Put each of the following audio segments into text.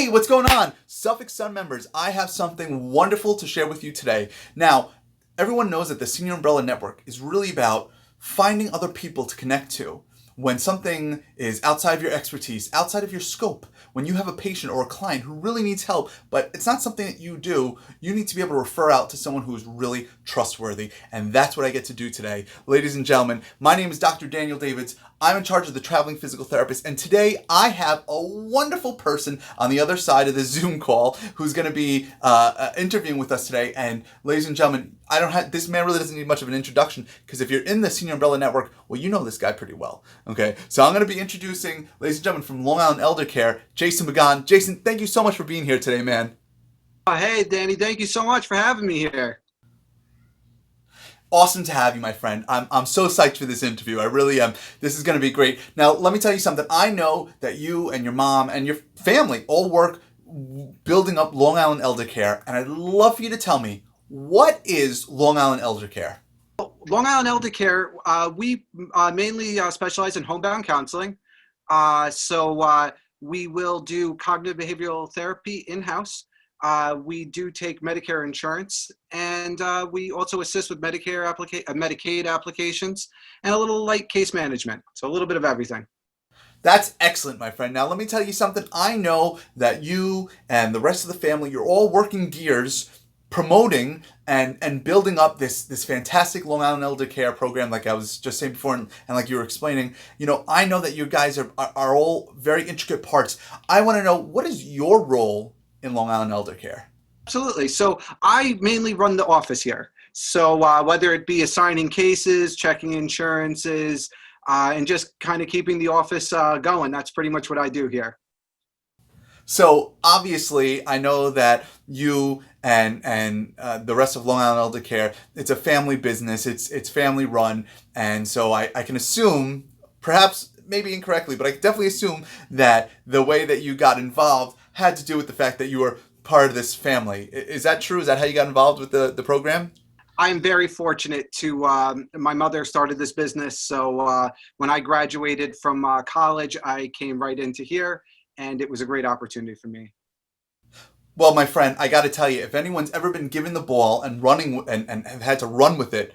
Hey, what's going on? Suffolk Sun members, I have something wonderful to share with you today. Now, everyone knows that the Senior Umbrella Network is really about finding other people to connect to. When something is outside of your expertise, outside of your scope, when you have a patient or a client who really needs help, but it's not something that you do, you need to be able to refer out to someone who is really trustworthy. And that's what I get to do today. Ladies and gentlemen, my name is Dr. Daniel Davids. I'm in charge of the Traveling Physical Therapist, and today I have a wonderful person on the other side of the Zoom call who's going to be interviewing with us today. And ladies and gentlemen, this man really doesn't need much of an introduction, because if you're in the Senior Umbrella Network, well, you know this guy pretty well. Okay, so I'm going to be introducing, ladies and gentlemen, from Long Island Eldercare, Jason Pagan. Jason, thank you so much for being here today, man. Hey, Danny, thank you so much for having me here. Awesome to have you, my friend. I'm so psyched for this interview. I really am. This is going to be great. Now, let me tell you something. I know that you and your mom and your family all work building up Long Island Eldercare, and I'd love for you to tell me, what is Long Island Eldercare? Long Island Eldercare, we mainly specialize in homebound counseling. We will do cognitive behavioral therapy in-house. We do take Medicare insurance, and we also assist with Medicaid applications and a little light case management. So a little bit of everything. That's excellent, my friend. Now, let me tell you something. I know that you and the rest of the family, you're all working gears promoting and building up this fantastic Long Island Eldercare program, like I was just saying before, and like you were explaining. You know, I know that you guys are all very intricate parts. I want to know, what is your role in Long Island Eldercare? Absolutely. So I mainly run the office here. So whether it be assigning cases, checking insurances, and just kind of keeping the office going, that's pretty much what I do here. So obviously, I know that you and the rest of Long Island Eldercare, it's a family business. It's family run, and so I can assume, perhaps maybe incorrectly, but I definitely assume that the way that you got involved had to do with the fact that you were part of this family. Is that true? Is that how you got involved with the program? I'm very fortunate to, my mother started this business. So when I graduated from college, I came right into here, and it was a great opportunity for me. Well, my friend, I got to tell you, if anyone's ever been given the ball and running and have had to run with it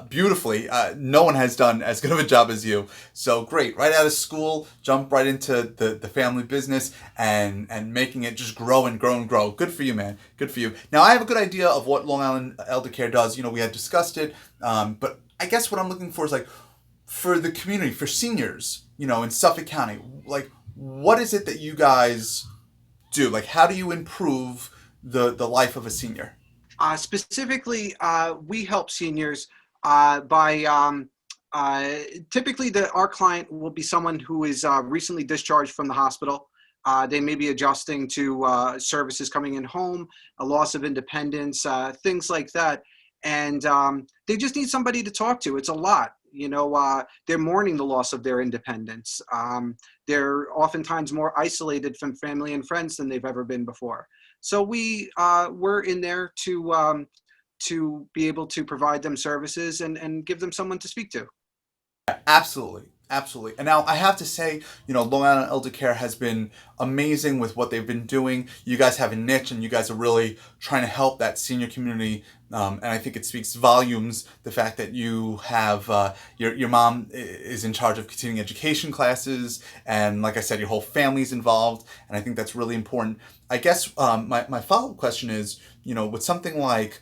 beautifully, no one has done as good of a job as you. So great, right out of school, jump right into the family business and making it just grow and grow and grow. Good for you, man. Good for you. Now, I have a good idea of what Long Island Eldercare does. You know, we had discussed it, but I guess what I'm looking for is, like, for the community, for seniors, you know, in Suffolk County, like, what is it that you guys do? Like, how do you improve the life of a senior? Specifically, we help seniors by typically our client will be someone who is recently discharged from the hospital. They may be adjusting to services coming in home, a loss of independence, things like that. And they just need somebody to talk to. It's a lot. You know, they're mourning the loss of their independence. They're oftentimes more isolated from family and friends than they've ever been before. So we're in there to be able to provide them services and give them someone to speak to. Absolutely. Absolutely. And now I have to say, you know, Long Island Eldercare has been amazing with what they've been doing. You guys have a niche, and you guys are really trying to help that senior community. And I think it speaks volumes, the fact that you have your mom is in charge of continuing education classes. And like I said, your whole family's involved. And I think that's really important. I guess my follow-up question is, you know, with something like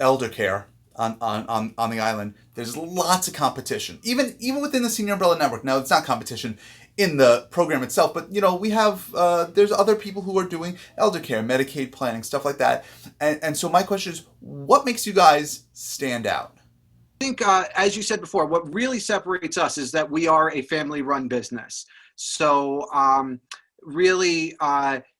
Eldercare on the island, there's lots of competition, even within the Senior Umbrella Network. Now, it's not competition in the program itself, but you know, we have there's other people who are doing eldercare, Medicaid planning, stuff like that. And so my question is, what makes you guys stand out? I think, as you said before, what really separates us is that we are a family-run business. So really,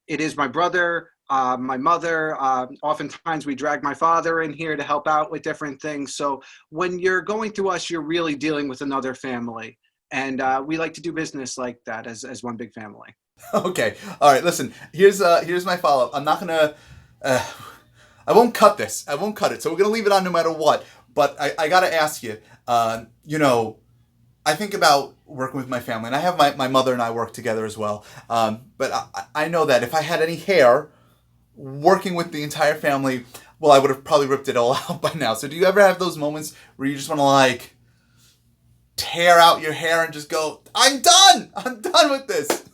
it is my brother, my mother. Oftentimes we drag my father in here to help out with different things. So when you're going through us, you're really dealing with another family. And we like to do business like that as one big family. Okay, all right. Listen, here's my follow-up. I'm not gonna. I won't cut this. I won't cut it. So we're gonna leave it on no matter what. But I gotta ask you. You know, I think about working with my family, and I have my mother and I work together as well. But I know that if I had any hair working with the entire family, well, I would have probably ripped it all out by now. So do you ever have those moments where you just want to like tear out your hair and just go, I'm done. I'm done with this.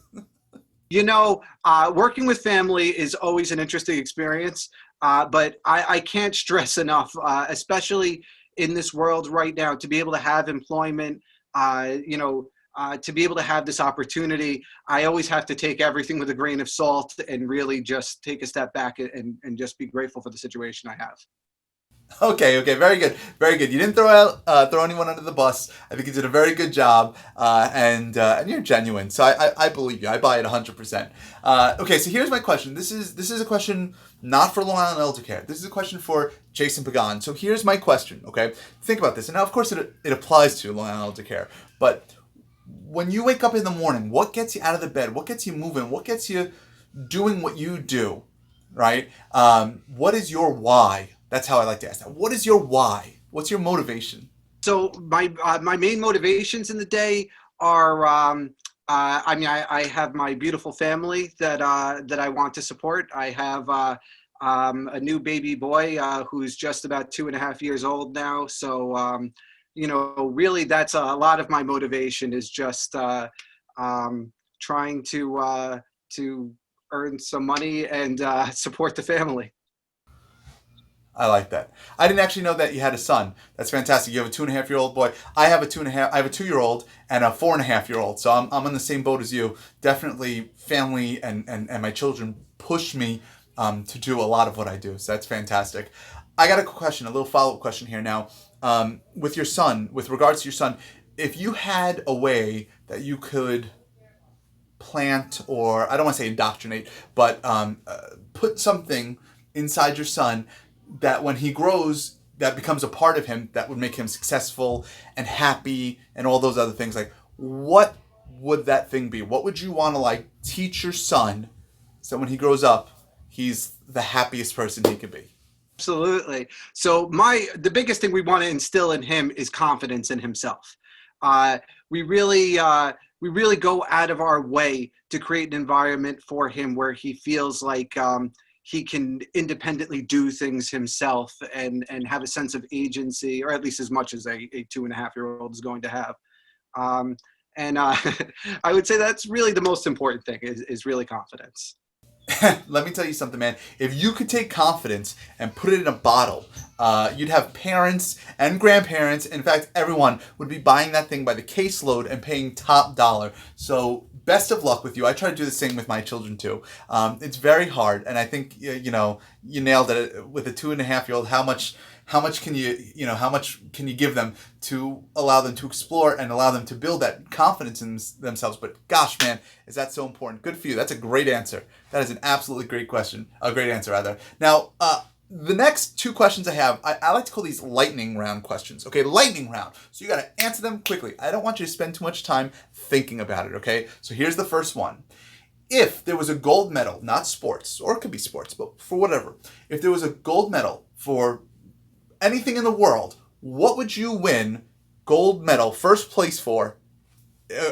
Working with family is always an interesting experience, but I can't stress enough, especially in this world right now, to be able to have employment, to be able to have this opportunity. I always have to take everything with a grain of salt and really just take a step back and just be grateful for the situation I have. Okay, very good, very good. You didn't throw anyone under the bus. I think you did a very good job, and you're genuine. So I believe you. I buy it 100%. Okay, so here's my question. This is a question not for Long Island Eldercare. This is a question for Jason Pagan. So here's my question. Okay, think about this, and now of course it applies to Long Island Eldercare. But when you wake up in the morning, what gets you out of the bed? What gets you moving? What gets you doing what you do? Right? What is your why? That's how I like to ask that. What is your why? What's your motivation? So my main motivations in the day are, I have my beautiful family that I want to support. I have a new baby boy who's just about 2.5 years old now. So really, that's a lot of my motivation is just trying to earn some money and support the family. I like that. I didn't actually know that you had a son. That's fantastic. You have a 2.5-year-old boy. I have a 2.5. I have a 2-year-old and a 4.5-year-old. So I'm in the same boat as you. Definitely, family and my children push me to do a lot of what I do. So that's fantastic. I got a question, a little follow up question here now. With your son, with regards to your son, if you had a way that you could plant, or I don't want to say indoctrinate, but put something inside your son that when he grows, that becomes a part of him, that would make him successful and happy and all those other things, like what would that thing be? What would you want to like teach your son so when he grows up, he's the happiest person he can be? Absolutely. So the biggest thing we want to instill in him is confidence in himself. We really go out of our way to create an environment for him where he feels like he can independently do things himself and have a sense of agency, or at least as much as a 2.5-year-old is going to have. And I would say that's really the most important thing is really confidence. Let me tell you something, man. If you could take confidence and put it in a bottle, you'd have parents and grandparents. In fact, everyone would be buying that thing by the caseload and paying top dollar. So best of luck with you. I try to do the same with my children too. It's very hard, and I think you nailed it with a 2.5-year-old. How much can how much can you give them to allow them to explore and allow them to build that confidence in themselves? But gosh, man, is that so important? Good for you. That's a great answer. That is an absolutely great question. A great answer, rather. Now, the next two questions I have, I like to call these lightning round questions. Okay, lightning round. So you got to answer them quickly. I don't want you to spend too much time thinking about it, okay? So here's the first one. If there was a gold medal, not sports, or it could be sports, but for whatever, if there was a gold medal for anything in the world, what would you win gold medal, first place for,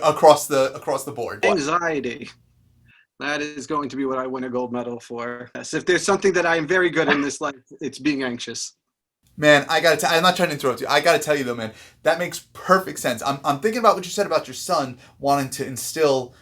across the board? What? Anxiety. That is going to be what I win a gold medal for. Yes, if there's something that I am very good in this life, it's being anxious. Man, I'm not trying to interrupt you. I gotta tell you though, man, that makes perfect sense. I'm thinking about what you said about your son wanting to instill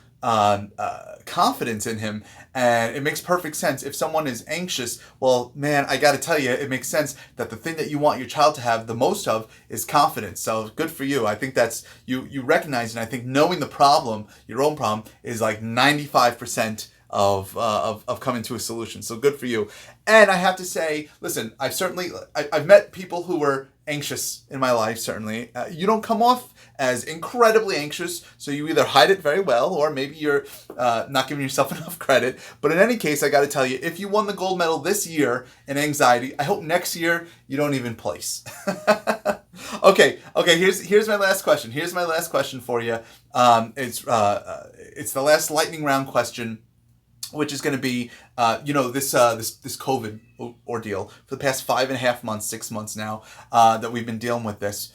confidence in him, and it makes perfect sense. If someone is anxious, well, man, I gotta tell you, it makes sense that the thing that you want your child to have the most of is confidence. So good for you. I think that's you recognize, and I think knowing the problem, your own problem, is like 95% of coming to a solution. So good for you. And I have to say, listen, I've met people who were anxious in my life. Certainly, you don't come off as incredibly anxious, so you either hide it very well, or maybe you're not giving yourself enough credit. But in any case, I got to tell you, if you won the gold medal this year in anxiety, I hope next year you don't even place. Okay. Here's my last question. Here's my last question for you. It's the last lightning round question, which is going to be, this COVID ordeal for the past 5.5 months, 6 months now, that we've been dealing with this.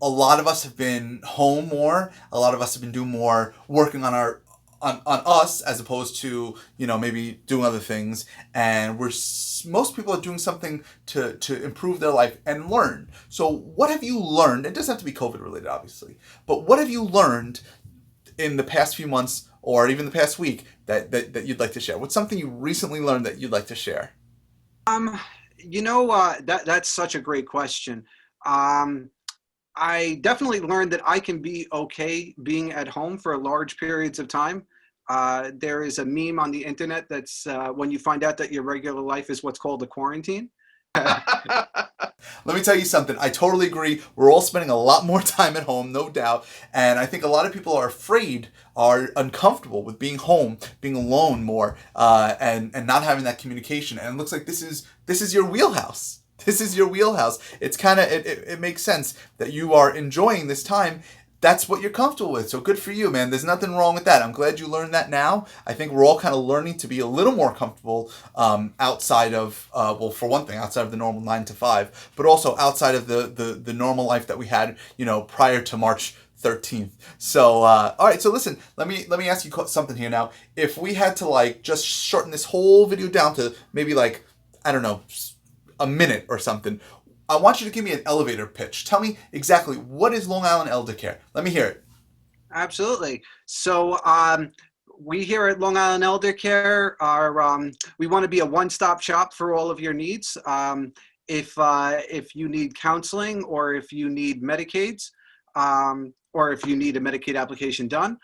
a lot of us have been home more. A lot of us have been doing more working on our on us as opposed to maybe doing other things, and most people are doing something to improve their life and learn. So what have you learned? It doesn't have to be COVID related, obviously, but what have you learned in the past few months or even the past week that you'd like to share? What's something you recently learned that you'd like to share? That's such a great question. I definitely learned that I can be okay being at home for large periods of time. There is a meme on the internet that's when you find out that your regular life is what's called a quarantine. Let me tell you something. I totally agree. We're all spending a lot more time at home, no doubt. And I think a lot of people are afraid, are uncomfortable with being home, being alone more, and not having that communication. And it looks like this is your wheelhouse. This is your wheelhouse. It's kind of it makes sense that you are enjoying this time. That's what you're comfortable with. So good for you, man. There's nothing wrong with that. I'm glad you learned that now. I think we're all kind of learning to be a little more comfortable outside of, well, for one thing, outside of the normal 9 to 5, but also outside of the normal life that we had, prior to March 13th. So, all right. So listen, let me ask you something here now. If we had to just shorten this whole video down to maybe I don't know, a minute or something, I want you to give me an elevator pitch. Tell me exactly what is Long Island Eldercare. Let me hear it. Absolutely. So we here at Long Island Eldercare we want to be a one-stop shop for all of your needs. If you need counseling, or if you need Medicaids, or if you need a Medicaid application done,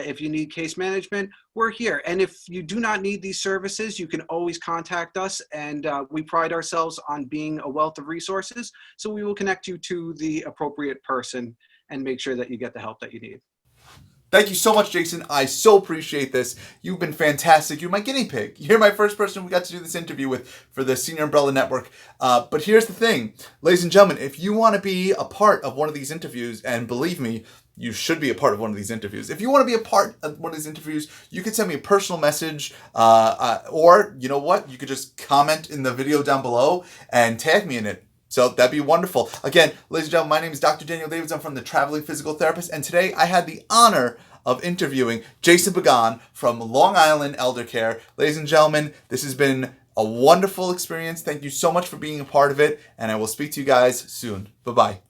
if you need case management, we're here. And if you do not need these services, you can always contact us. And we pride ourselves on being a wealth of resources. So we will connect you to the appropriate person and make sure that you get the help that you need. Thank you so much, Jason. I so appreciate this. You've been fantastic. You're my guinea pig. You're my first person we got to do this interview with for the Senior Umbrella Network. But here's the thing, ladies and gentlemen, if you want to be a part of one of these interviews, and believe me, you should be a part of one of these interviews. If you want to be a part of one of these interviews, you can send me a personal message, or you know what? You could just comment in the video down below and tag me in it. So that'd be wonderful. Again, ladies and gentlemen, my name is Dr. Daniel Davids. I'm from the Traveling Physical Therapist, and today I had the honor of interviewing Jason Pagan from Long Island Eldercare. Ladies and gentlemen, this has been a wonderful experience. Thank you so much for being a part of it, and I will speak to you guys soon. Bye-bye.